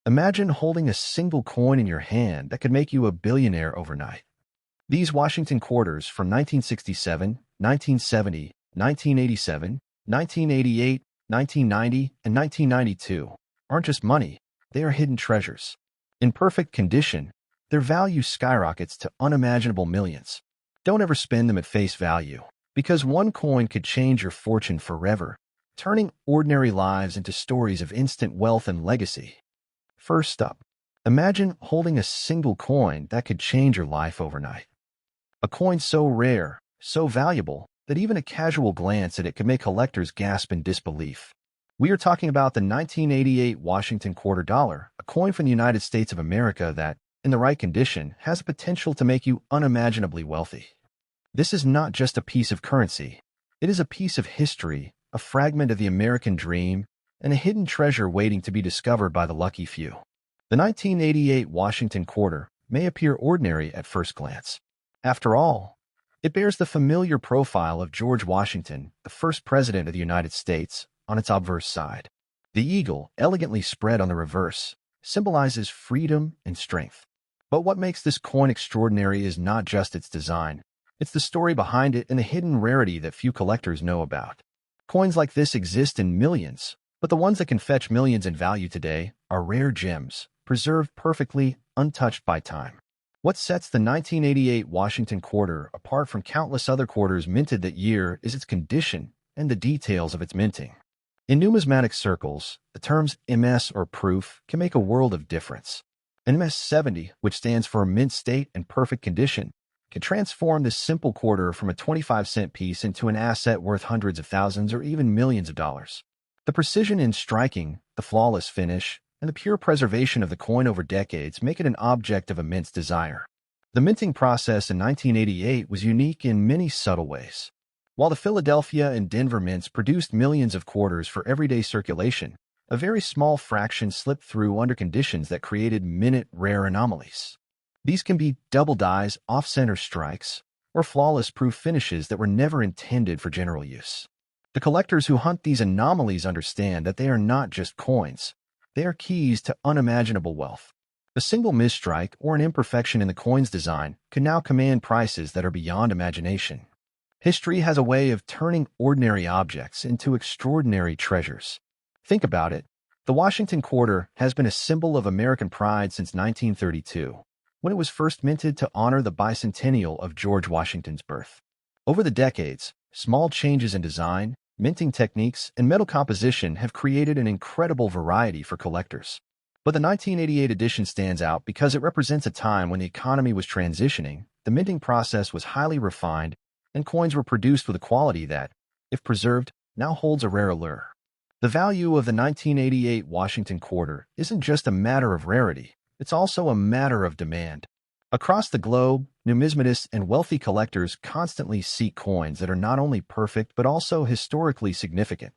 Imagine holding a single coin in your hand that could make you a billionaire overnight. These Washington quarters from 1967, 1970, 1987, 1988, 1990, and 1992 aren't just money, they are hidden treasures. In perfect condition, their value skyrockets to unimaginable millions. Don't ever spend them at face value, because one coin could change your fortune forever, turning ordinary lives into stories of instant wealth and legacy. First up, imagine holding a single coin that could change your life overnight. A coin so rare, so valuable, that even a casual glance at it could make collectors gasp in disbelief. We are talking about the 1988 Washington quarter dollar, a coin from the United States of America that, in the right condition, has the potential to make you unimaginably wealthy. This is not just a piece of currency. It is a piece of history, a fragment of the American dream, and a hidden treasure waiting to be discovered by the lucky few. The 1988 Washington quarter may appear ordinary at first glance. After all, it bears the familiar profile of George Washington, the first president of the United States, on its obverse side. The eagle, elegantly spread on the reverse, symbolizes freedom and strength. But what makes this coin extraordinary is not just its design. It's the story behind it and the hidden rarity that few collectors know about. Coins like this exist in millions, but the ones that can fetch millions in value today are rare gems, preserved perfectly, untouched by time. What sets the 1988 Washington quarter apart from countless other quarters minted that year is its condition and the details of its minting. In numismatic circles, the terms MS or proof can make a world of difference. An MS 70, which stands for mint state and perfect condition, can transform this simple quarter from a 25-cent piece into an asset worth hundreds of thousands or even millions of dollars. The precision in striking, the flawless finish, and the pure preservation of the coin over decades make it an object of immense desire. The minting process in 1988 was unique in many subtle ways. While the Philadelphia and Denver mints produced millions of quarters for everyday circulation, a very small fraction slipped through under conditions that created minute rare anomalies. These can be double dies, off-center strikes, or flawless proof finishes that were never intended for general use. The collectors who hunt these anomalies understand that they are not just coins. They are keys to unimaginable wealth. A single misstrike or an imperfection in the coin's design can now command prices that are beyond imagination. History has a way of turning ordinary objects into extraordinary treasures. Think about it. The Washington quarter has been a symbol of American pride since 1932, when it was first minted to honor the bicentennial of George Washington's birth. Over the decades, small changes in design, minting techniques, and metal composition have created an incredible variety for collectors. But the 1988 edition stands out because it represents a time when the economy was transitioning, the minting process was highly refined, and coins were produced with a quality that, if preserved, now holds a rare allure. The value of the 1988 Washington quarter isn't just a matter of rarity, it's also a matter of demand. Across the globe, numismatists and wealthy collectors constantly seek coins that are not only perfect but also historically significant.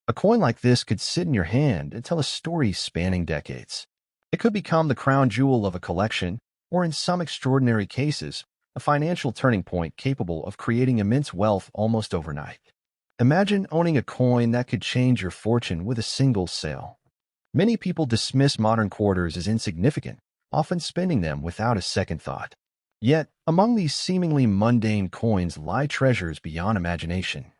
A coin like this could sit in your hand and tell a story spanning decades. It could become the crown jewel of a collection, or in some extraordinary cases, a financial turning point capable of creating immense wealth almost overnight. Imagine owning a coin that could change your fortune with a single sale. Many people dismiss modern quarters as insignificant, often spending them without a second thought. Yet, among these seemingly mundane coins lie treasures beyond imagination.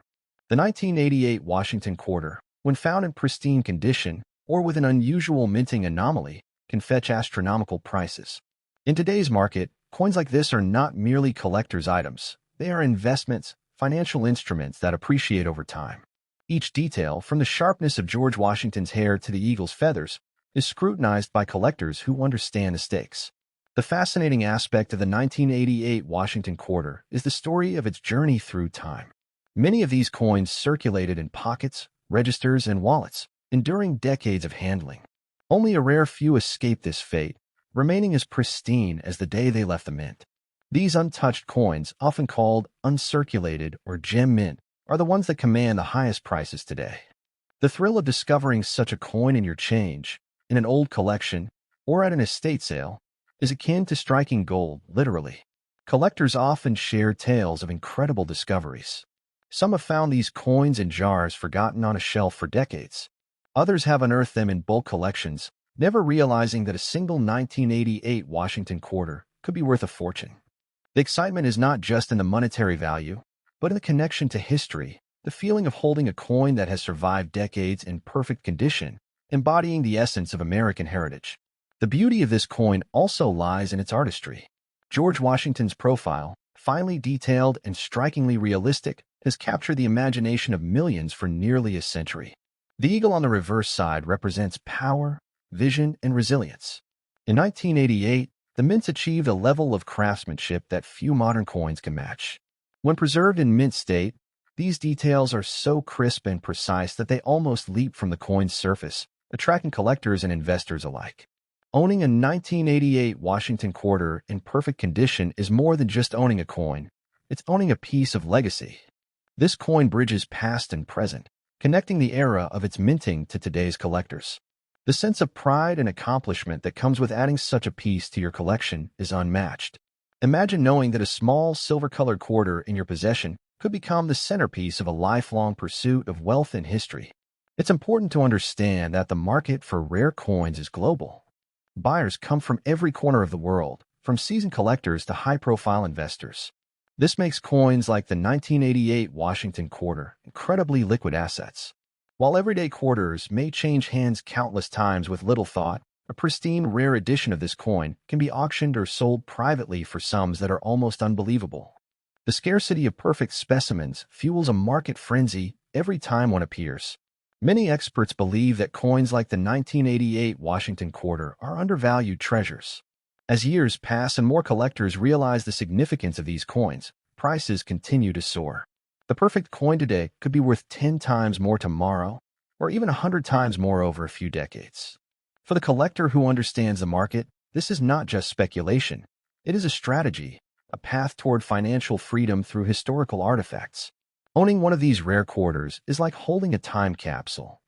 The 1988 Washington quarter, when found in pristine condition or with an unusual minting anomaly, can fetch astronomical prices. In today's market, coins like this are not merely collector's items. They are investments, financial instruments that appreciate over time. Each detail, from the sharpness of George Washington's hair to the eagle's feathers, is scrutinized by collectors who understand the stakes. The fascinating aspect of the 1988 Washington quarter is the story of its journey through time. Many of these coins circulated in pockets, registers, and wallets, enduring decades of handling. Only a rare few escaped this fate, remaining as pristine as the day they left the mint. These untouched coins, often called uncirculated or gem mint, are the ones that command the highest prices today. The thrill of discovering such a coin in your change, in an old collection, or at an estate sale, is akin to striking gold, literally. Collectors often share tales of incredible discoveries. Some have found these coins in jars forgotten on a shelf for decades. Others have unearthed them in bulk collections, never realizing that a single 1988 Washington quarter could be worth a fortune. The excitement is not just in the monetary value, but in the connection to history, the feeling of holding a coin that has survived decades in perfect condition, embodying the essence of American heritage. The beauty of this coin also lies in its artistry. George Washington's profile, finely detailed and strikingly realistic, has captured the imagination of millions for nearly a century. The eagle on the reverse side represents power, vision, and resilience. In 1988, the mints achieved a level of craftsmanship that few modern coins can match. When preserved in mint state, these details are so crisp and precise that they almost leap from the coin's surface, attracting collectors and investors alike. Owning a 1988 Washington quarter in perfect condition is more than just owning a coin. It's owning a piece of legacy. This coin bridges past and present, connecting the era of its minting to today's collectors. The sense of pride and accomplishment that comes with adding such a piece to your collection is unmatched. Imagine knowing that a small silver-colored quarter in your possession could become the centerpiece of a lifelong pursuit of wealth and history. It's important to understand that the market for rare coins is global. Buyers come from every corner of the world, from seasoned collectors to high-profile investors. This makes coins like the 1988 Washington quarter incredibly liquid assets. While everyday quarters may change hands countless times with little thought, a pristine, rare edition of this coin can be auctioned or sold privately for sums that are almost unbelievable. The scarcity of perfect specimens fuels a market frenzy every time one appears. Many experts believe that coins like the 1988 Washington quarter are undervalued treasures. As years pass and more collectors realize the significance of these coins, prices continue to soar. The perfect coin today could be worth 10 times more tomorrow, or even 100 times more over a few decades. For the collector who understands the market, this is not just speculation. It is a strategy, a path toward financial freedom through historical artifacts. Owning one of these rare quarters is like holding a time capsule.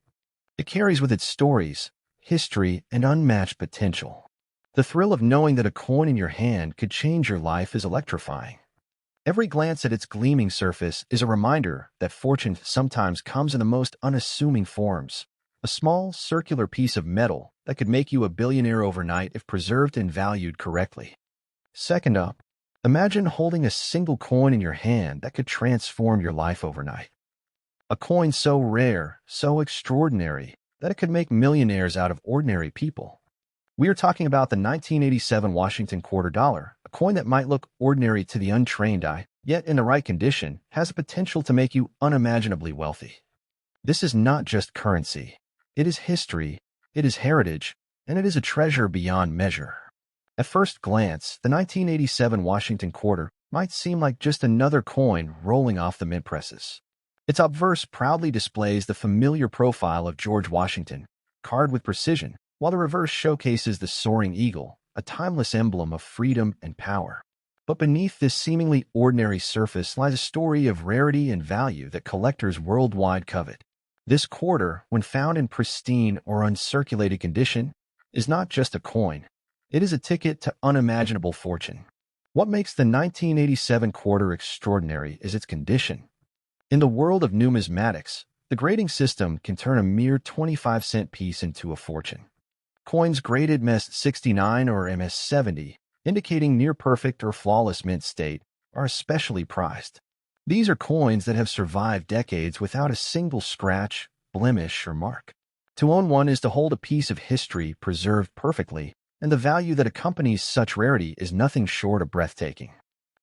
It carries with it stories, history, and unmatched potential. The thrill of knowing that a coin in your hand could change your life is electrifying. Every glance at its gleaming surface is a reminder that fortune sometimes comes in the most unassuming forms. A small, circular piece of metal that could make you a billionaire overnight if preserved and valued correctly. Second up, imagine holding a single coin in your hand that could transform your life overnight. A coin so rare, so extraordinary, that it could make millionaires out of ordinary people. We are talking about the 1987 Washington quarter dollar, a coin that might look ordinary to the untrained eye, yet in the right condition, has the potential to make you unimaginably wealthy. This is not just currency. It is history, it is heritage, and it is a treasure beyond measure. At first glance, the 1987 Washington quarter might seem like just another coin rolling off the mint presses. Its obverse proudly displays the familiar profile of George Washington, carved with precision, while the reverse showcases the soaring eagle, a timeless emblem of freedom and power. But beneath this seemingly ordinary surface lies a story of rarity and value that collectors worldwide covet. This quarter, when found in pristine or uncirculated condition, is not just a coin. It is a ticket to unimaginable fortune. What makes the 1987 quarter extraordinary is its condition. In the world of numismatics, the grading system can turn a mere 25-cent piece into a fortune. Coins graded MS-69 or MS-70, indicating near-perfect or flawless mint state, are especially prized. These are coins that have survived decades without a single scratch, blemish, or mark. To own one is to hold a piece of history preserved perfectly, and the value that accompanies such rarity is nothing short of breathtaking.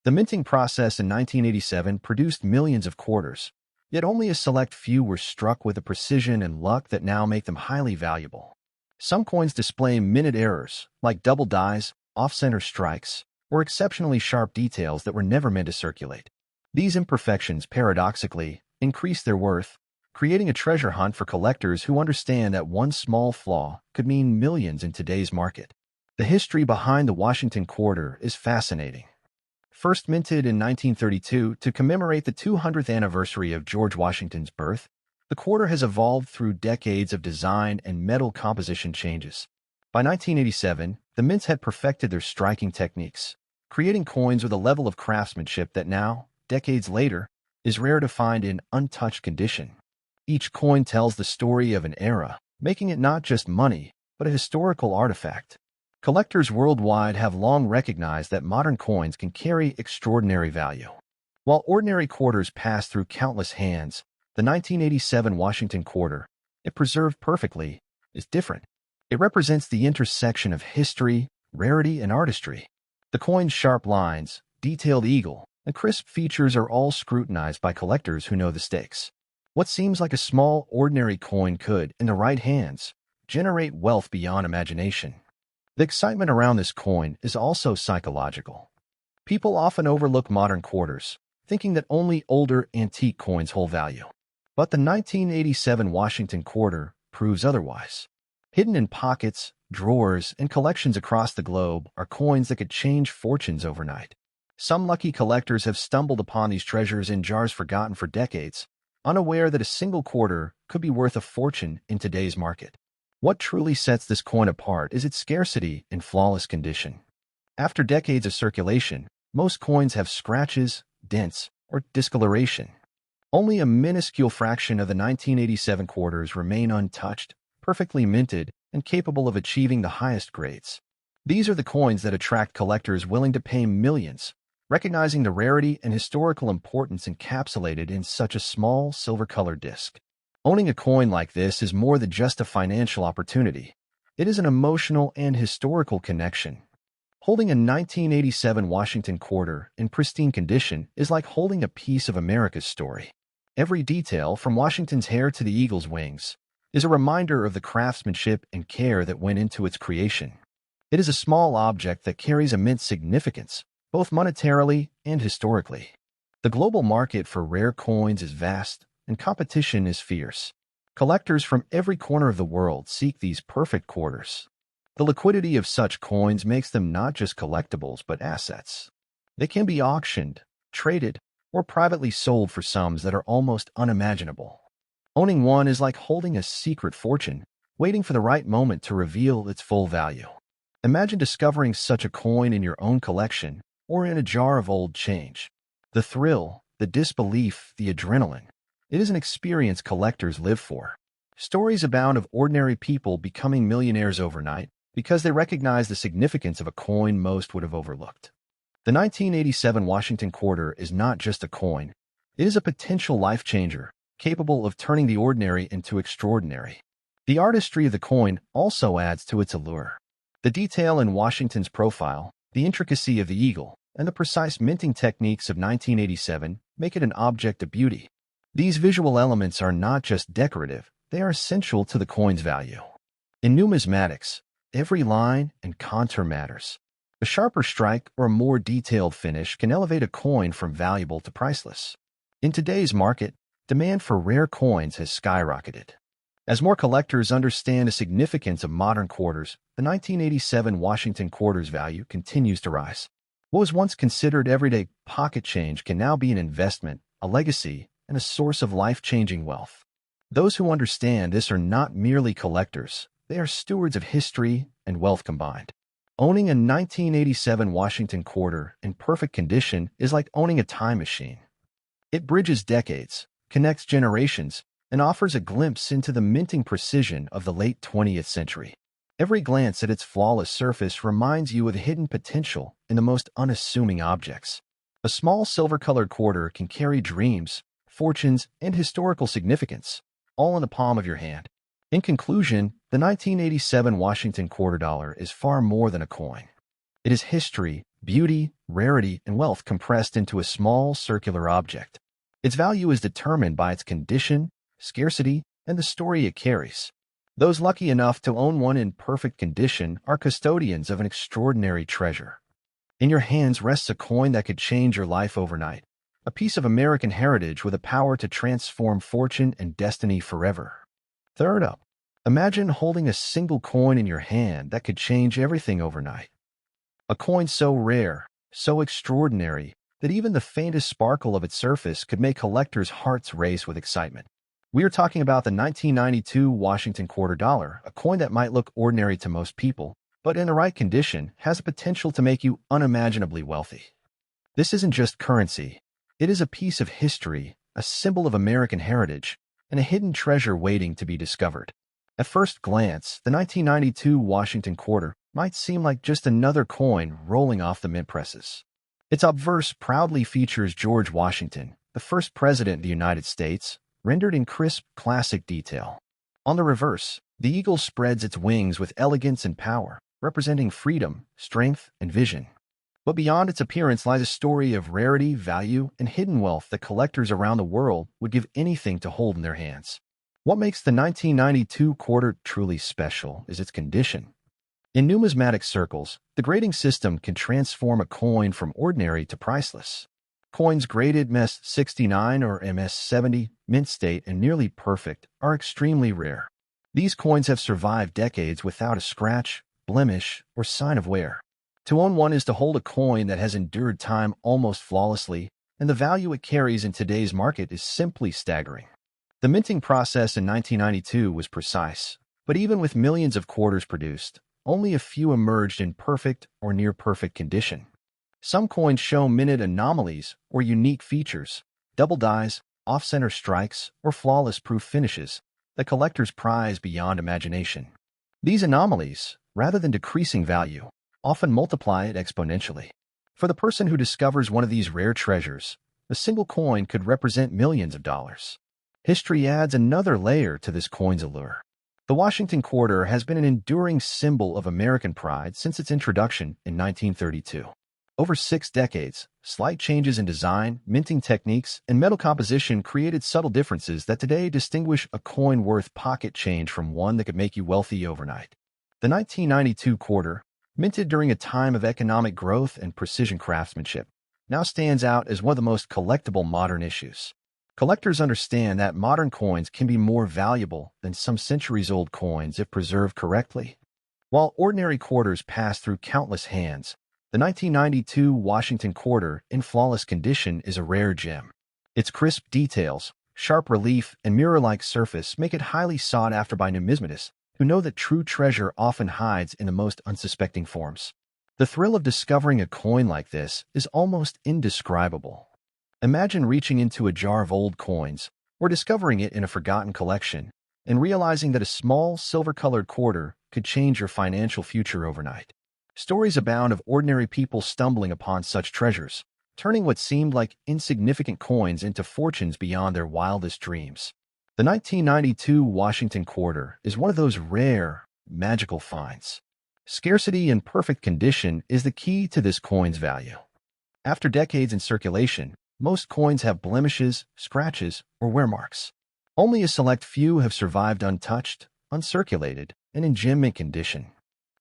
The minting process in 1987 produced millions of quarters, yet only a select few were struck with the precision and luck that now make them highly valuable. Some coins display minute errors, like double dies, off-center strikes, or exceptionally sharp details that were never meant to circulate. These imperfections, paradoxically, increase their worth, creating a treasure hunt for collectors who understand that one small flaw could mean millions in today's market. The history behind the Washington quarter is fascinating. First minted in 1932 to commemorate the 200th anniversary of George Washington's birth, the quarter has evolved through decades of design and metal composition changes. By 1987, the mints had perfected their striking techniques, creating coins with a level of craftsmanship that now, decades later, is rare to find in untouched condition. Each coin tells the story of an era, making it not just money, but a historical artifact. Collectors worldwide have long recognized that modern coins can carry extraordinary value. While ordinary quarters pass through countless hands, the 1987 Washington quarter, if preserved perfectly, is different. It represents the intersection of history, rarity, and artistry. The coin's sharp lines, detailed eagle, and crisp features are all scrutinized by collectors who know the stakes. What seems like a small, ordinary coin could, in the right hands, generate wealth beyond imagination. The excitement around this coin is also psychological. People often overlook modern quarters, thinking that only older, antique coins hold value. But the 1987 Washington quarter proves otherwise. Hidden in pockets, drawers, and collections across the globe are coins that could change fortunes overnight. Some lucky collectors have stumbled upon these treasures in jars forgotten for decades, unaware that a single quarter could be worth a fortune in today's market. What truly sets this coin apart is its scarcity and flawless condition. After decades of circulation, most coins have scratches, dents, or discoloration. Only a minuscule fraction of the 1987 quarters remain untouched, perfectly minted, and capable of achieving the highest grades. These are the coins that attract collectors willing to pay millions, recognizing the rarity and historical importance encapsulated in such a small silver-colored disc. Owning a coin like this is more than just a financial opportunity. It is an emotional and historical connection. Holding a 1987 Washington quarter in pristine condition is like holding a piece of America's story. Every detail, from Washington's hair to the eagle's wings, is a reminder of the craftsmanship and care that went into its creation. It is a small object that carries immense significance, both monetarily and historically. The global market for rare coins is vast, and competition is fierce. Collectors from every corner of the world seek these perfect quarters. The liquidity of such coins makes them not just collectibles but assets. They can be auctioned, traded, or privately sold for sums that are almost unimaginable. Owning one is like holding a secret fortune, waiting for the right moment to reveal its full value. Imagine discovering such a coin in your own collection or in a jar of old change. The thrill, the disbelief, the adrenaline. It is an experience collectors live for. Stories abound of ordinary people becoming millionaires overnight because they recognize the significance of a coin most would have overlooked. The 1987 Washington quarter is not just a coin. It is a potential life changer, capable of turning the ordinary into extraordinary. The artistry of the coin also adds to its allure. The detail in Washington's profile, the intricacy of the eagle, and the precise minting techniques of 1987 make it an object of beauty. These visual elements are not just decorative, they are essential to the coin's value. In numismatics, every line and contour matters. A sharper strike or a more detailed finish can elevate a coin from valuable to priceless. In today's market, demand for rare coins has skyrocketed. As more collectors understand the significance of modern quarters, the 1987 Washington quarter's value continues to rise. What was once considered everyday pocket change can now be an investment, a legacy, and a source of life-changing wealth. Those who understand this are not merely collectors, they are stewards of history and wealth combined. Owning a 1987 Washington quarter in perfect condition is like owning a time machine. It bridges decades, connects generations, and offers a glimpse into the minting precision of the late 20th century. Every glance at its flawless surface reminds you of the hidden potential in the most unassuming objects. A small silver-colored quarter can carry dreams, fortunes, and historical significance, all in the palm of your hand. In conclusion, the 1987 Washington quarter dollar is far more than a coin. It is history, beauty, rarity, and wealth compressed into a small circular object. Its value is determined by its condition, scarcity, and the story it carries. Those lucky enough to own one in perfect condition are custodians of an extraordinary treasure. In your hands rests a coin that could change your life overnight, a piece of American heritage with the power to transform fortune and destiny forever. Third up, imagine holding a single coin in your hand that could change everything overnight. A coin so rare, so extraordinary, that even the faintest sparkle of its surface could make collectors' hearts race with excitement. We are talking about the 1992 Washington quarter dollar, a coin that might look ordinary to most people, but in the right condition has the potential to make you unimaginably wealthy. This isn't just currency. It is a piece of history, a symbol of American heritage, and a hidden treasure waiting to be discovered. At first glance, the 1992 Washington quarter might seem like just another coin rolling off the mint presses. Its obverse proudly features George Washington, the first president of the United States, rendered in crisp, classic detail. On the reverse, the eagle spreads its wings with elegance and power, representing freedom, strength, and vision. But beyond its appearance lies a story of rarity, value, and hidden wealth that collectors around the world would give anything to hold in their hands. What makes the 1992 quarter truly special is its condition. In numismatic circles, the grading system can transform a coin from ordinary to priceless. Coins graded MS-69 or MS-70, mint state and nearly perfect, are extremely rare. These coins have survived decades without a scratch, blemish, or sign of wear. To own one is to hold a coin that has endured time almost flawlessly, and the value it carries in today's market is simply staggering. The minting process in 1992 was precise, but even with millions of quarters produced, only a few emerged in perfect or near-perfect condition. Some coins show minted anomalies or unique features, double dies, off-center strikes, or flawless proof finishes that collectors prize beyond imagination. These anomalies, rather than decreasing value, often multiply it exponentially. For the person who discovers one of these rare treasures, a single coin could represent millions of dollars. History adds another layer to this coin's allure. The Washington quarter has been an enduring symbol of American pride since its introduction in 1932. Over 6 decades, slight changes in design, minting techniques, and metal composition created subtle differences that today distinguish a coin worth pocket change from one that could make you wealthy overnight. The 1992 quarter, minted during a time of economic growth and precision craftsmanship, now stands out as one of the most collectible modern issues. Collectors understand that modern coins can be more valuable than some centuries-old coins if preserved correctly. While ordinary quarters pass through countless hands, the 1992 Washington quarter in flawless condition is a rare gem. Its crisp details, sharp relief, and mirror-like surface make it highly sought after by numismatists who know that true treasure often hides in the most unsuspecting forms. The thrill of discovering a coin like this is almost indescribable. Imagine reaching into a jar of old coins, or discovering it in a forgotten collection, and realizing that a small, silver-colored quarter could change your financial future overnight. Stories abound of ordinary people stumbling upon such treasures, turning what seemed like insignificant coins into fortunes beyond their wildest dreams. The 1992 Washington quarter is one of those rare, magical finds. Scarcity and perfect condition is the key to this coin's value. After decades in circulation, most coins have blemishes, scratches, or wear marks. Only a select few have survived untouched, uncirculated, and in gem mint condition.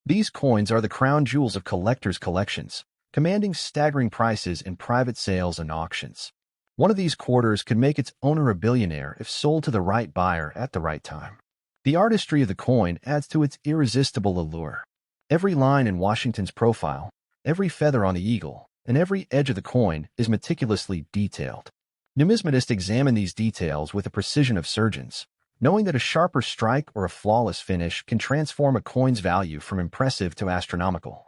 These coins are the crown jewels of collectors' collections, commanding staggering prices in private sales and auctions. One of these quarters could make its owner a billionaire if sold to the right buyer at the right time. The artistry of the coin adds to its irresistible allure. Every line in Washington's profile, every feather on the eagle, and every edge of the coin is meticulously detailed. Numismatists examine these details with the precision of surgeons, knowing that a sharper strike or a flawless finish can transform a coin's value from impressive to astronomical.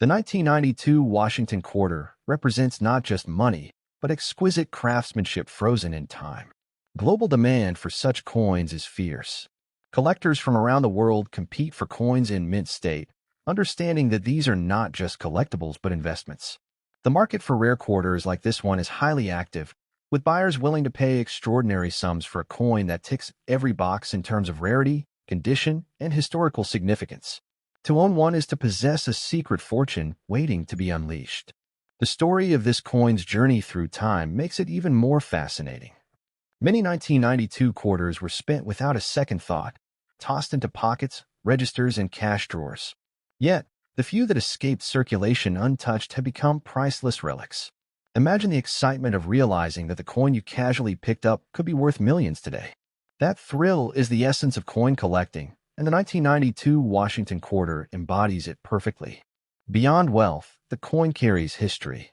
The 1992 Washington quarter represents not just money, but exquisite craftsmanship frozen in time. Global demand for such coins is fierce. Collectors from around the world compete for coins in mint state, understanding that these are not just collectibles but investments. The market for rare quarters like this one is highly active, with buyers willing to pay extraordinary sums for a coin that ticks every box in terms of rarity, condition, and historical significance. To own one is to possess a secret fortune waiting to be unleashed. The story of this coin's journey through time makes it even more fascinating. Many 1992 quarters were spent without a second thought, tossed into pockets, registers, and cash drawers. Yet, the few that escaped circulation untouched have become priceless relics. Imagine the excitement of realizing that the coin you casually picked up could be worth millions today. That thrill is the essence of coin collecting, and the 1992 Washington quarter embodies it perfectly. Beyond wealth, the coin carries history.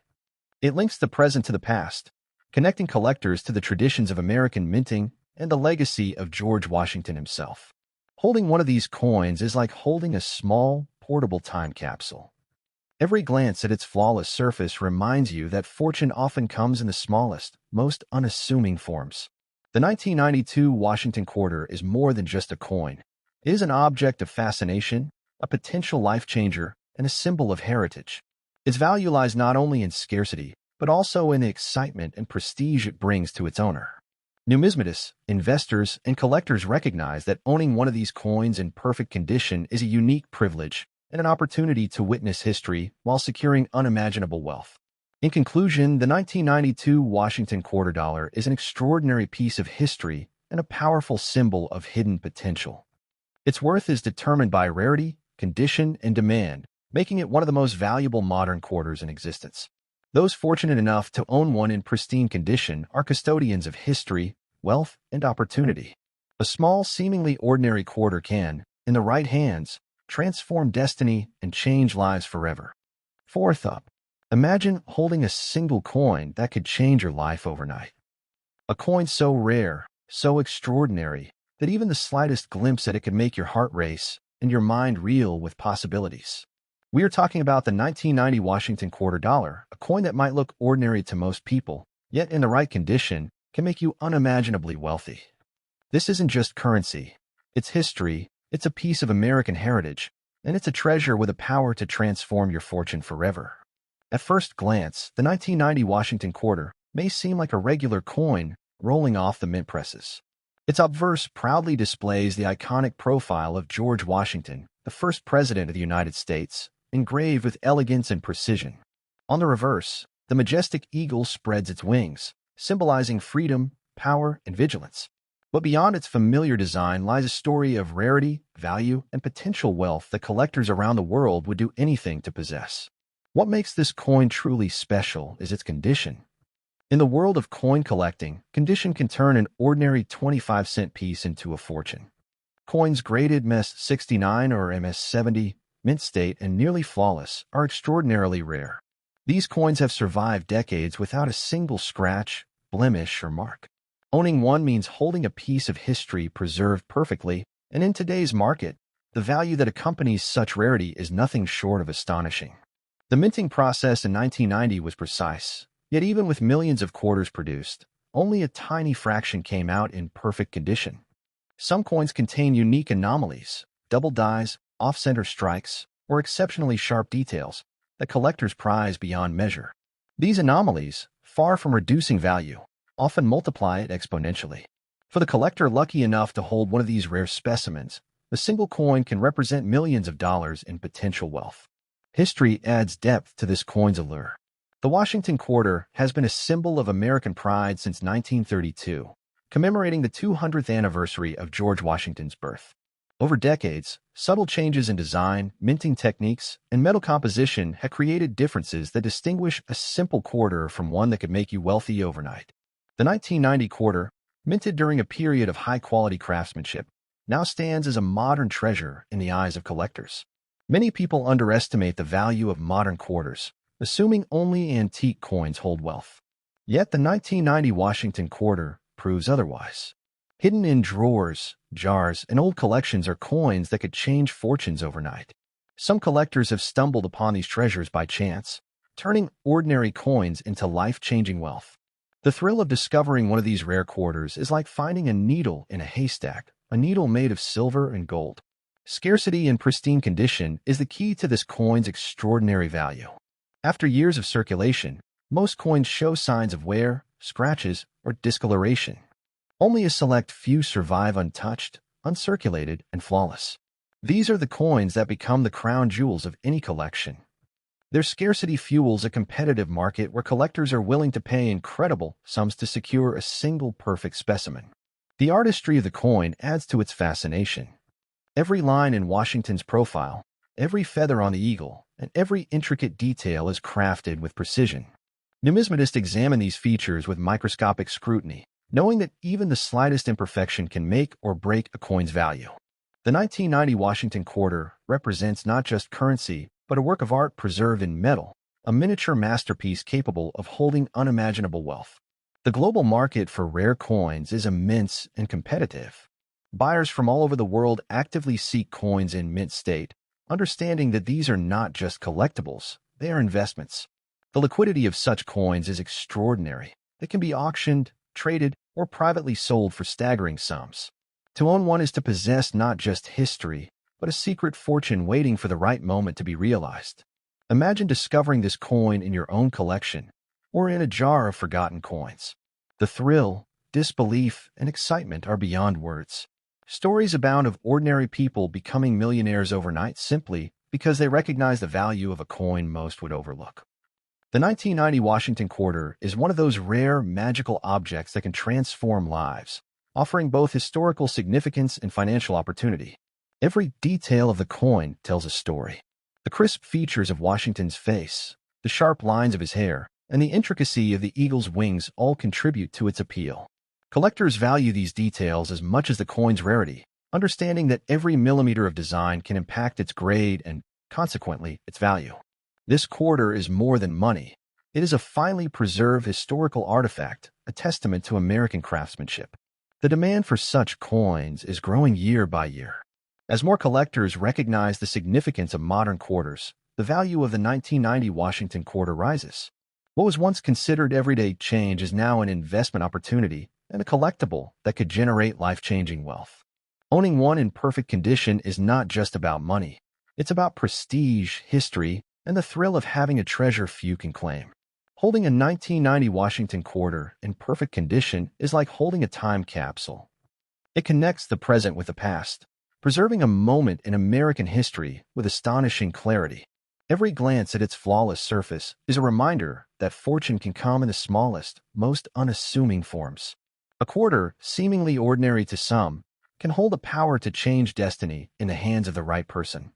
It links the present to the past, connecting collectors to the traditions of American minting and the legacy of George Washington himself. Holding one of these coins is like holding a small, portable time capsule. Every glance at its flawless surface reminds you that fortune often comes in the smallest, most unassuming forms. The 1992 Washington quarter is more than just a coin. It is an object of fascination, a potential life changer, and a symbol of heritage. Its value lies not only in scarcity, but also in the excitement and prestige it brings to its owner. Numismatists, investors, and collectors recognize that owning one of these coins in perfect condition is a unique privilege and an opportunity to witness history while securing unimaginable wealth. In conclusion, the 1992 Washington quarter dollar is an extraordinary piece of history and a powerful symbol of hidden potential. Its worth is determined by rarity, condition, and demand, making it one of the most valuable modern quarters in existence. Those fortunate enough to own one in pristine condition are custodians of history, wealth, and opportunity. A small, seemingly ordinary quarter can, in the right hands, transform destiny and change lives forever. Fourth up, imagine holding a single coin that could change your life overnight. A coin so rare, so extraordinary, that even the slightest glimpse at it could make your heart race and your mind reel with possibilities. We are talking about the 1990 Washington quarter dollar, a coin that might look ordinary to most people, yet in the right condition, can make you unimaginably wealthy. This isn't just currency. It's history, it's a piece of American heritage, and it's a treasure with the power to transform your fortune forever. At first glance, the 1990 Washington quarter may seem like a regular coin rolling off the mint presses. Its obverse proudly displays the iconic profile of George Washington, the first president of the United States, engraved with elegance and precision. On the reverse, the majestic eagle spreads its wings, symbolizing freedom, power, and vigilance. But beyond its familiar design lies a story of rarity, value, and potential wealth that collectors around the world would do anything to possess. What makes this coin truly special is its condition. In the world of coin collecting, condition can turn an ordinary 25-cent piece into a fortune. Coins graded MS-69 or MS-70, mint state, and nearly flawless, are extraordinarily rare. These coins have survived decades without a single scratch, blemish, or mark. Owning one means holding a piece of history preserved perfectly, and in today's market, the value that accompanies such rarity is nothing short of astonishing. The minting process in 1990 was precise, yet even with millions of quarters produced, only a tiny fraction came out in perfect condition. Some coins contain unique anomalies, double dies, off-center strikes, or exceptionally sharp details that collectors prize beyond measure. These anomalies, far from reducing value, often multiply it exponentially. For the collector lucky enough to hold one of these rare specimens, a single coin can represent millions of dollars in potential wealth. History adds depth to this coin's allure. The Washington quarter has been a symbol of American pride since 1932, commemorating the 200th anniversary of George Washington's birth. Over decades, subtle changes in design, minting techniques, and metal composition have created differences that distinguish a simple quarter from one that could make you wealthy overnight. The 1990 quarter, minted during a period of high-quality craftsmanship, now stands as a modern treasure in the eyes of collectors. Many people underestimate the value of modern quarters, assuming only antique coins hold wealth. Yet the 1990 Washington quarter proves otherwise. Hidden in drawers, jars, and old collections are coins that could change fortunes overnight. Some collectors have stumbled upon these treasures by chance, turning ordinary coins into life-changing wealth. The thrill of discovering one of these rare quarters is like finding a needle in a haystack, a needle made of silver and gold. Scarcity in pristine condition is the key to this coin's extraordinary value. After years of circulation, most coins show signs of wear, scratches, or discoloration. Only a select few survive untouched, uncirculated, and flawless. These are the coins that become the crown jewels of any collection. Their scarcity fuels a competitive market where collectors are willing to pay incredible sums to secure a single perfect specimen. The artistry of the coin adds to its fascination. Every line in Washington's profile, every feather on the eagle, and every intricate detail is crafted with precision. Numismatists examine these features with microscopic scrutiny, knowing that even the slightest imperfection can make or break a coin's value. The 1990 Washington quarter represents not just currency, but a work of art preserved in metal, a miniature masterpiece capable of holding unimaginable wealth. The global market for rare coins is immense and competitive. Buyers from all over the world actively seek coins in mint state, understanding that these are not just collectibles, they are investments. The liquidity of such coins is extraordinary. They can be auctioned, traded, or privately sold for staggering sums. To own one is to possess not just history, but a secret fortune waiting for the right moment to be realized. Imagine discovering this coin in your own collection, or in a jar of forgotten coins. The thrill, disbelief, and excitement are beyond words. Stories abound of ordinary people becoming millionaires overnight simply because they recognize the value of a coin most would overlook. The 1990 Washington quarter is one of those rare, magical objects that can transform lives, offering both historical significance and financial opportunity. Every detail of the coin tells a story. The crisp features of Washington's face, the sharp lines of his hair, and the intricacy of the eagle's wings all contribute to its appeal. Collectors value these details as much as the coin's rarity, understanding that every millimeter of design can impact its grade and, consequently, its value. This quarter is more than money. It is a finely preserved historical artifact, a testament to American craftsmanship. The demand for such coins is growing year by year. As more collectors recognize the significance of modern quarters, the value of the 1990 Washington quarter rises. What was once considered everyday change is now an investment opportunity and a collectible that could generate life-changing wealth. Owning one in perfect condition is not just about money. It's about prestige, history, and the thrill of having a treasure few can claim. Holding a 1990 Washington quarter in perfect condition is like holding a time capsule. It connects the present with the past, preserving a moment in American history with astonishing clarity. Every glance at its flawless surface is a reminder that fortune can come in the smallest, most unassuming forms. A quarter, seemingly ordinary to some, can hold the power to change destiny in the hands of the right person.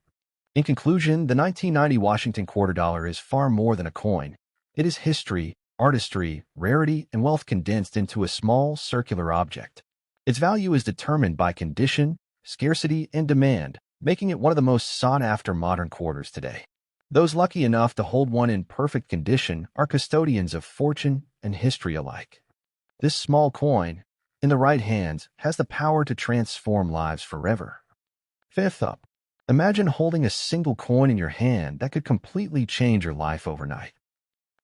In conclusion, the 1990 Washington quarter dollar is far more than a coin. It is history, artistry, rarity, and wealth condensed into a small, circular object. Its value is determined by condition, scarcity, and demand, making it one of the most sought-after modern quarters today. Those lucky enough to hold one in perfect condition are custodians of fortune and history alike. This small coin, in the right hands, has the power to transform lives forever. Fifth up, imagine holding a single coin in your hand that could completely change your life overnight.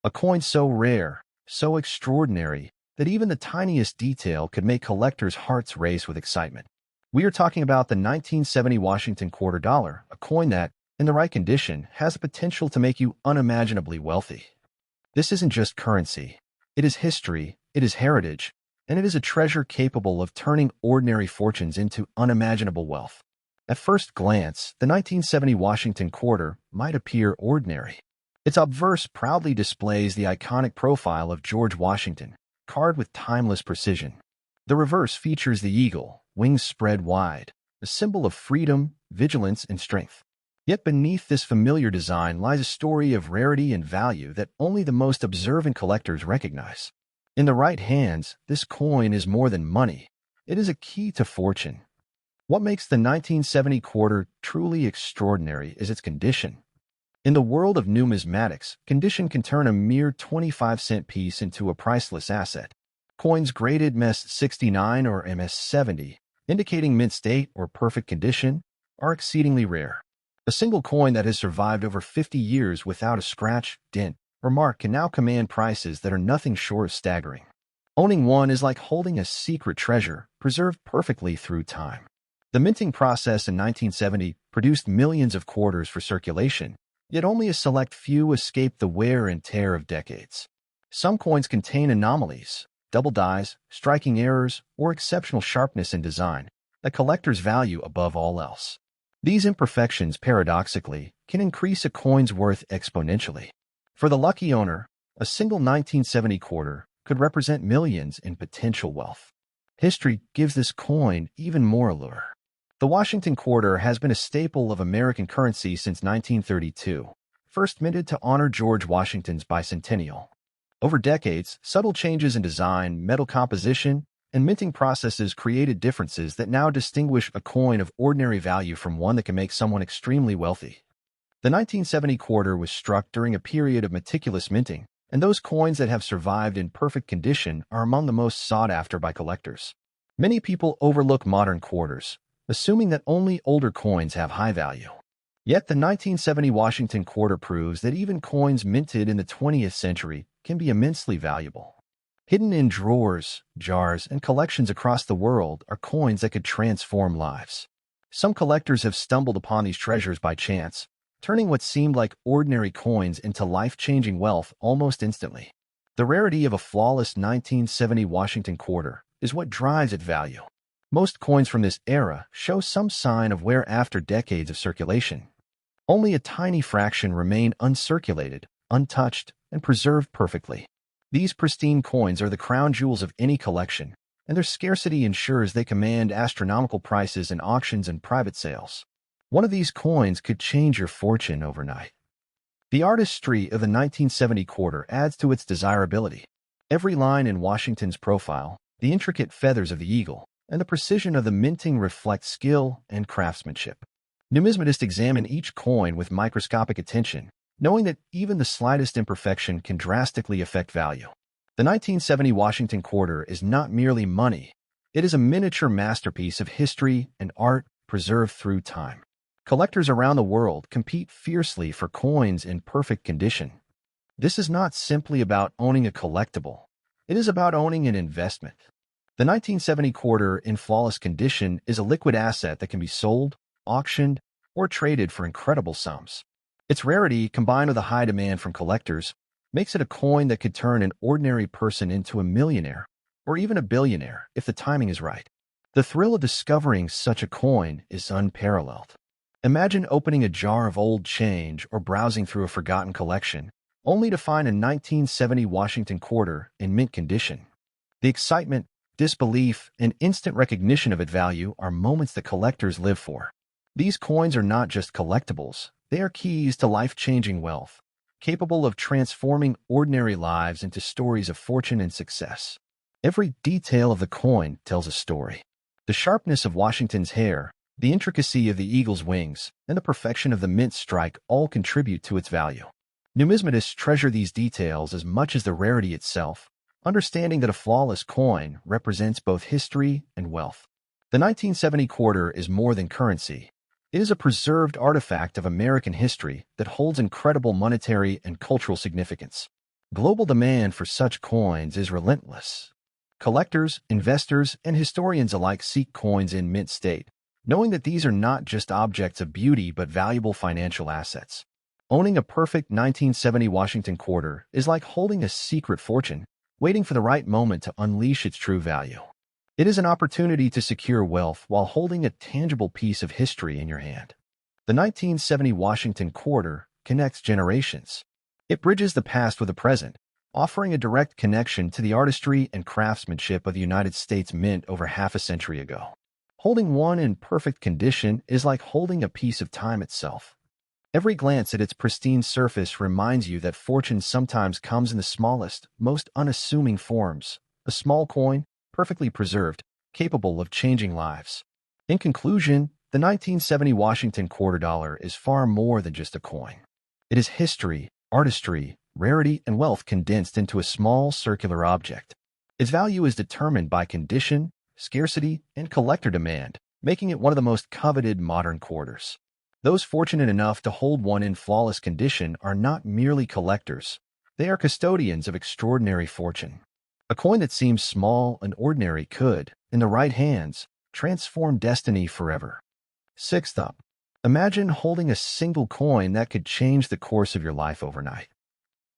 A coin so rare, so extraordinary, that even the tiniest detail could make collectors' hearts race with excitement. We are talking about the 1970 Washington quarter dollar, a coin that, in the right condition, has the potential to make you unimaginably wealthy. This isn't just currency. It is history, it is heritage, and it is a treasure capable of turning ordinary fortunes into unimaginable wealth. At first glance, the 1970 Washington quarter might appear ordinary. Its obverse proudly displays the iconic profile of George Washington, carved with timeless precision. The reverse features the eagle, wings spread wide, a symbol of freedom, vigilance, and strength. Yet beneath this familiar design lies a story of rarity and value that only the most observant collectors recognize. In the right hands, this coin is more than money. It is a key to fortune. What makes the 1970 quarter truly extraordinary is its condition. In the world of numismatics, condition can turn a mere 25-cent piece into a priceless asset. Coins graded MS-69 or MS-70, indicating mint state or perfect condition, are exceedingly rare. A single coin that has survived over 50 years without a scratch, dent, or mark can now command prices that are nothing short of staggering. Owning one is like holding a secret treasure, preserved perfectly through time. The minting process in 1970 produced millions of quarters for circulation, yet only a select few escaped the wear and tear of decades. Some coins contain anomalies, double dies, striking errors, or exceptional sharpness in design that collectors value above all else. These imperfections, paradoxically, can increase a coin's worth exponentially. For the lucky owner, a single 1970 quarter could represent millions in potential wealth. History gives this coin even more allure. The Washington quarter has been a staple of American currency since 1932, first minted to honor George Washington's bicentennial. Over decades, subtle changes in design, metal composition, and minting processes created differences that now distinguish a coin of ordinary value from one that can make someone extremely wealthy. The 1970 quarter was struck during a period of meticulous minting, and those coins that have survived in perfect condition are among the most sought after by collectors. Many people overlook modern quarters, assuming that only older coins have high value. Yet the 1970 Washington quarter proves that even coins minted in the 20th century can be immensely valuable. Hidden in drawers, jars, and collections across the world are coins that could transform lives. Some collectors have stumbled upon these treasures by chance, turning what seemed like ordinary coins into life-changing wealth almost instantly. The rarity of a flawless 1970 Washington quarter is what drives its value. Most coins from this era show some sign of wear after decades of circulation. Only a tiny fraction remain uncirculated, untouched, and preserved perfectly. These pristine coins are the crown jewels of any collection, and their scarcity ensures they command astronomical prices in auctions and private sales. One of these coins could change your fortune overnight. The artistry of the 1970 quarter adds to its desirability. Every line in Washington's profile, the intricate feathers of the eagle, and the precision of the minting reflect skill and craftsmanship. Numismatists examine each coin with microscopic attention, knowing that even the slightest imperfection can drastically affect value. The 1970 Washington quarter is not merely money. It is a miniature masterpiece of history and art preserved through time. Collectors around the world compete fiercely for coins in perfect condition. This is not simply about owning a collectible. It is about owning an investment. The 1970 quarter in flawless condition is a liquid asset that can be sold, auctioned, or traded for incredible sums. Its rarity, combined with a high demand from collectors, makes it a coin that could turn an ordinary person into a millionaire, or even a billionaire if the timing is right. The thrill of discovering such a coin is unparalleled. Imagine opening a jar of old change or browsing through a forgotten collection, only to find a 1970 Washington quarter in mint condition. The excitement, disbelief, and instant recognition of its value are moments that collectors live for. These coins are not just collectibles. They are keys to life-changing wealth, capable of transforming ordinary lives into stories of fortune and success. Every detail of the coin tells a story. The sharpness of Washington's hair, the intricacy of the eagle's wings, and the perfection of the mint strike all contribute to its value. Numismatists treasure these details as much as the rarity itself, understanding that a flawless coin represents both history and wealth. The 1970 quarter is more than currency. It is a preserved artifact of American history that holds incredible monetary and cultural significance. Global demand for such coins is relentless. Collectors, investors, and historians alike seek coins in mint state, knowing that these are not just objects of beauty but valuable financial assets. Owning a perfect 1970 Washington quarter is like holding a secret fortune, waiting for the right moment to unleash its true value. It is an opportunity to secure wealth while holding a tangible piece of history in your hand. The 1970 Washington quarter connects generations. It bridges the past with the present, offering a direct connection to the artistry and craftsmanship of the United States Mint over half a century ago. Holding one in perfect condition is like holding a piece of time itself. Every glance at its pristine surface reminds you that fortune sometimes comes in the smallest, most unassuming forms. A small coin, perfectly preserved, capable of changing lives. In conclusion, the 1970 Washington quarter dollar is far more than just a coin. It is history, artistry, rarity, and wealth condensed into a small circular object. Its value is determined by condition, scarcity, and collector demand, making it one of the most coveted modern quarters. Those fortunate enough to hold one in flawless condition are not merely collectors. They are custodians of extraordinary fortune. A coin that seems small and ordinary could, in the right hands, transform destiny forever. Sixth up, imagine holding a single coin that could change the course of your life overnight.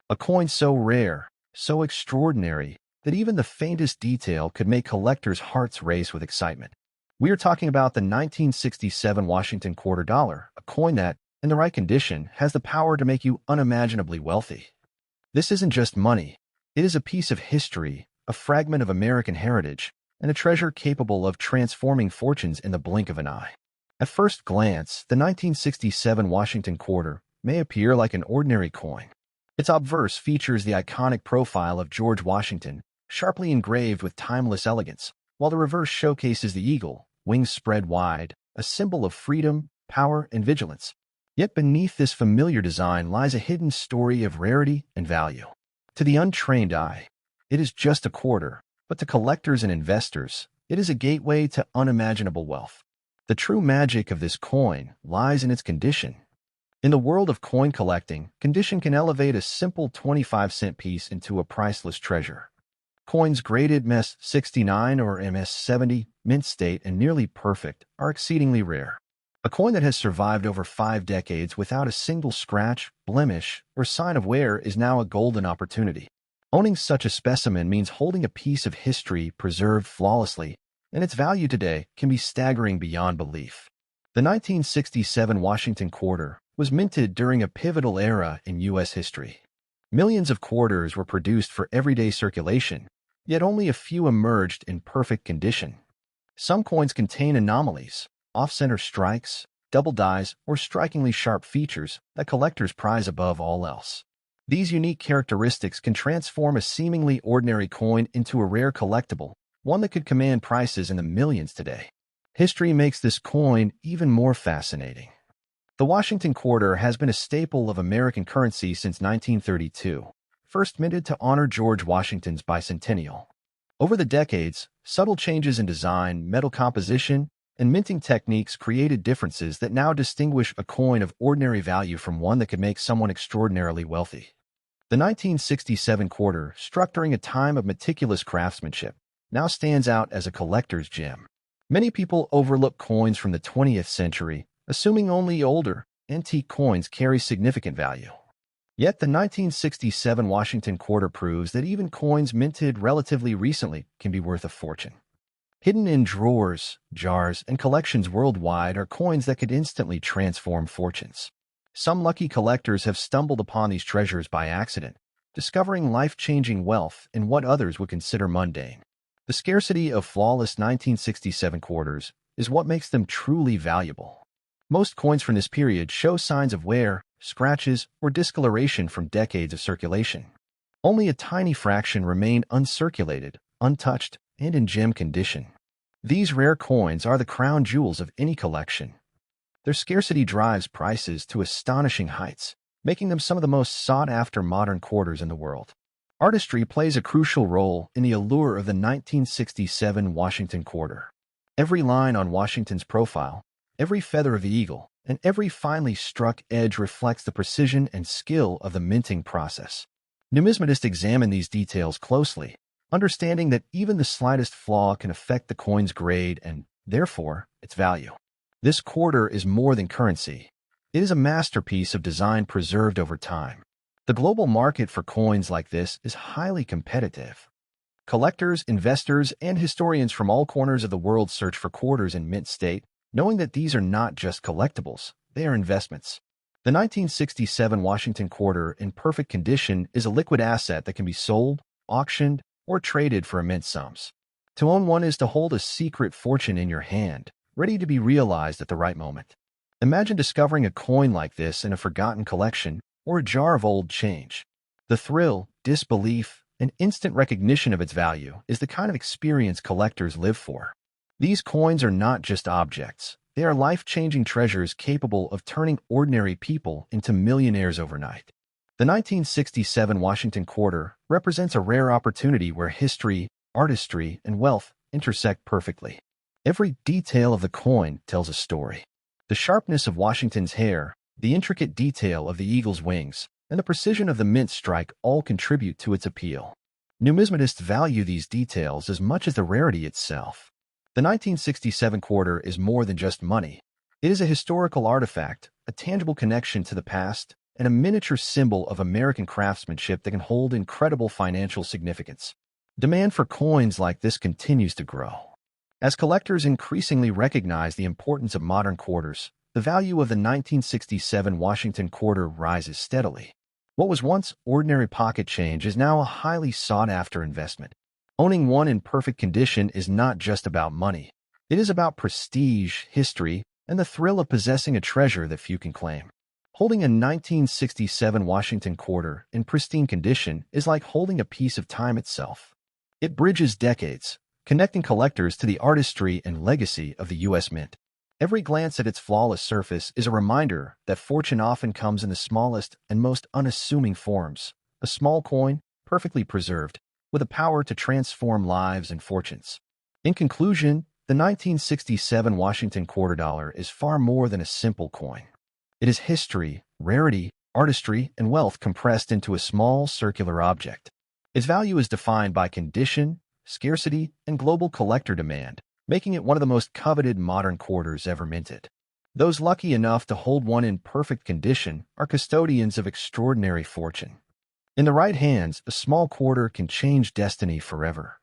A coin so rare, so extraordinary, that even the faintest detail could make collectors' hearts race with excitement. We are talking about the 1967 Washington quarter dollar, a coin that, in the right condition, has the power to make you unimaginably wealthy. This isn't just money. It is a piece of history, a fragment of American heritage, and a treasure capable of transforming fortunes in the blink of an eye. At first glance, the 1967 Washington quarter may appear like an ordinary coin. Its obverse features the iconic profile of George Washington, sharply engraved with timeless elegance, while the reverse showcases the eagle, wings spread wide, a symbol of freedom, power, and vigilance. Yet beneath this familiar design lies a hidden story of rarity and value. To the untrained eye, it is just a quarter, but to collectors and investors, it is a gateway to unimaginable wealth. The true magic of this coin lies in its condition. In the world of coin collecting, condition can elevate a simple 25-cent piece into a priceless treasure. Coins graded MS-69 or MS-70, mint state and nearly perfect, are exceedingly rare. A coin that has survived over 5 decades without a single scratch, blemish, or sign of wear is now a golden opportunity. Owning such a specimen means holding a piece of history preserved flawlessly, and its value today can be staggering beyond belief. The 1967 Washington quarter was minted during a pivotal era in U.S. history. Millions of quarters were produced for everyday circulation, yet only a few emerged in perfect condition. Some coins contain anomalies, off-center strikes, double dies, or strikingly sharp features that collectors prize above all else. These unique characteristics can transform a seemingly ordinary coin into a rare collectible, one that could command prices in the millions today. History makes this coin even more fascinating. The Washington quarter has been a staple of American currency since 1932, first minted to honor George Washington's bicentennial. Over the decades, subtle changes in design, metal composition, and minting techniques created differences that now distinguish a coin of ordinary value from one that could make someone extraordinarily wealthy. The 1967 quarter, struck during a time of meticulous craftsmanship, now stands out as a collector's gem. Many people overlook coins from the 20th century, assuming only older, antique coins carry significant value. Yet the 1967 Washington quarter proves that even coins minted relatively recently can be worth a fortune. Hidden in drawers, jars, and collections worldwide are coins that could instantly transform fortunes. Some lucky collectors have stumbled upon these treasures by accident, discovering life-changing wealth in what others would consider mundane. The scarcity of flawless 1967 quarters is what makes them truly valuable. Most coins from this period show signs of wear, scratches, or discoloration from decades of circulation. Only a tiny fraction remain uncirculated, untouched, and in gem condition. These rare coins are the crown jewels of any collection. Their scarcity drives prices to astonishing heights, making them some of the most sought-after modern quarters in the world. Artistry plays a crucial role in the allure of the 1967 Washington quarter. Every line on Washington's profile, every feather of the eagle, and every finely struck edge reflects the precision and skill of the minting process. Numismatists examine these details closely, understanding that even the slightest flaw can affect the coin's grade and, therefore, its value. This quarter is more than currency. It is a masterpiece of design preserved over time. The global market for coins like this is highly competitive. Collectors, investors, and historians from all corners of the world search for quarters in mint state, knowing that these are not just collectibles, they are investments. The 1967 Washington quarter in perfect condition is a liquid asset that can be sold, auctioned, or traded for immense sums. To own one is to hold a secret fortune in your hand, ready to be realized at the right moment. Imagine discovering a coin like this in a forgotten collection or a jar of old change. The thrill, disbelief, and instant recognition of its value is the kind of experience collectors live for. These coins are not just objects. They are life-changing treasures capable of turning ordinary people into millionaires overnight. The 1967 Washington quarter represents a rare opportunity where history, artistry, and wealth intersect perfectly. Every detail of the coin tells a story. The sharpness of Washington's hair, the intricate detail of the eagle's wings, and the precision of the mint strike all contribute to its appeal. Numismatists value these details as much as the rarity itself. The 1967 quarter is more than just money. It is a historical artifact, a tangible connection to the past, and a miniature symbol of American craftsmanship that can hold incredible financial significance. Demand for coins like this continues to grow. As collectors increasingly recognize the importance of modern quarters, the value of the 1967 Washington quarter rises steadily. What was once ordinary pocket change is now a highly sought-after investment. Owning one in perfect condition is not just about money. It is about prestige, history, and the thrill of possessing a treasure that few can claim. Holding a 1967 Washington quarter in pristine condition is like holding a piece of time itself. It bridges decades, connecting collectors to the artistry and legacy of the U.S. Mint. Every glance at its flawless surface is a reminder that fortune often comes in the smallest and most unassuming forms. A small coin, perfectly preserved, with a power to transform lives and fortunes. In conclusion, the 1967 Washington quarter dollar is far more than a simple coin. It is history, rarity, artistry, and wealth compressed into a small circular object. Its value is defined by condition, scarcity, and global collector demand, making it one of the most coveted modern quarters ever minted. Those lucky enough to hold one in perfect condition are custodians of extraordinary fortune. In the right hands, a small quarter can change destiny forever.